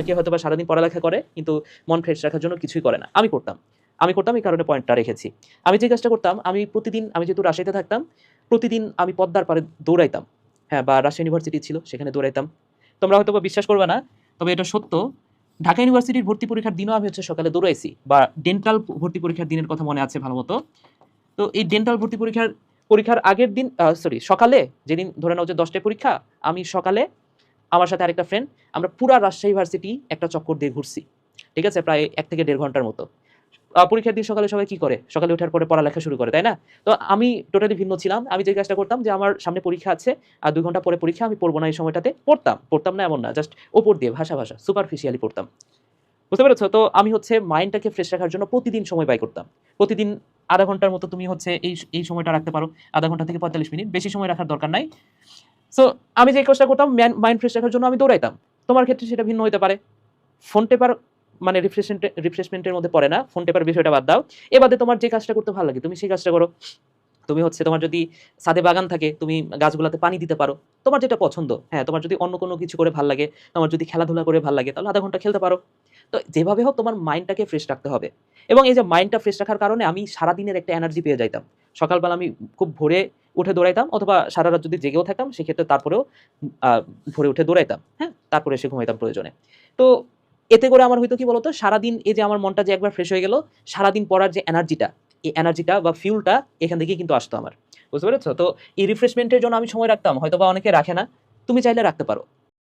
অনেকে হয়তো বা সারাদিন পড়ালেখা করে কিন্তু মন ফ্রেশ রাখার জন্য কিছুই করে না। আমি করতাম এই কারণে পয়েন্টটা রেখেছি। আমি যে কাজটা করতাম, আমি যেহেতু রাজশাহীতে থাকতাম, প্রতিদিন আমি পদ্মার পাড়ে দৌড়াইতাম। হ্যাঁ, বা রাজশাহী ইউনিভার্সিটি ছিল, সেখানে দৌড়াইতাম। তোমরা হয়তোবা বিশ্বাস করবে না, তবে এটা সত্য। ঢাকা ইউনিভার্সিটির ভর্তি পরীক্ষার দিনও আমি সকালে দৌড়াইছি, বা ডেন্টাল ভর্তি পরীক্ষার দিনের কথা মনে আছে ভালোমতো। তো এই ডেন্টাল ভর্তি পরীক্ষার আগের দিন, সকালে, যেদিন ধরে নাও যে 10টায় পরীক্ষা, আমি সকালে আমার সাথে আরেকটা ফ্রেন্ড, আমরা পুরা রাজশাহী ইউনিভার্সিটি একটা চক্কর দিয়ে ঘুরছি। ঠিক আছে? প্রায় 1 থেকে 1.5 ঘন্টার মতো। পরীক্ষার দিন সকালে সবাই কি করে? সকালে ওঠার পরে পড়ালেখা শুরু করে, তাই না? তো আমি টোটালি ভিন্ন ছিলাম। আমি যে কাজটা করতাম যে আমার সামনে পরীক্ষা আছে, আর 2 ঘন্টা পরে পরীক্ষা, আমি পড়ব না এই সময়টাতে। পড়তাম না এমন না, জাস্ট উপর দিয়ে ভাষা সুপারফিশিয়ালি পড়তাম। বুঝতে পেরেছো? তো আমি মাইন্ডটাকে ফ্রেশ রাখার জন্য প্রতিদিন সময় ব্যয় করতাম। প্রতিদিন আধা ঘন্টার মতো তুমি এই সময়টা রাখতে পারো। আধা ঘন্টা থেকে 45 মিনিট, বেশি সময় রাখার দরকার নাই। সো আমি যে কাজটা করতাম মাইন্ড ফ্রেশ রাখার জন্য আমি দৌড়াইতাম। তোমার ক্ষেত্রে সেটা ভিন্ন হতে পারে। ফোন টেপার মানে রিফ্রেশমেন্টের মধ্যে পড়ে না। ফোন টেপার বিষয়টা বাদ দাও। এ বাদে তোমার যে কাজটা করতে ভালো লাগে তুমি সেই কাজটা করো। তুমি তোমার যদি ছাদে বাগান থাকে, তুমি গাছগুলাতে পানি দিতে পারো। তোমার যেটা পছন্দ। হ্যাঁ, তোমার যদি অন্য কোনো কিছু করে ভাল লাগে, তোমার যদি খেলাধুলা করে ভাল লাগে, তাহলে আধা ঘন্টা খেলতে পারো। তো যেভাবে হোক তোমার মাইন্ডটাকে ফ্রেশ রাখতে হবে। এবং এই যে মাইন্ডটা ফ্রেশ রাখার কারণে আমি সারাদিনের একটা এনার্জি পেয়ে যাইতাম। সকালবেলা আমি খুব ভোরে উঠে দৌড়াইতাম, অথবা সারা রাত যদি জেগেও থাকতাম সেক্ষেত্রে তারপরেও আ ভোরে উঠে দৌড়াইতাম। হ্যাঁ? তারপরে এসে ঘুমাইতাম প্রয়োজনে। তো এতে করে আমার হইতো কি বলতো? সারাদিন এই যে আমার মনটা যে একবার ফ্রেশ হয়ে গেল, সারাদিন পড়ার যে এনার্জিটা, এই এনার্জিটা বা ফিউলটা এখান থেকেই কিন্তু আসতো আমার। বুঝতে পেরেছো? তো এই রিফ্রেশমেন্টের জন্য আমি সময় রাখতাম। হয়তোবা অনেকে রাখে না। তুমি চাইলে রাখতে পারো।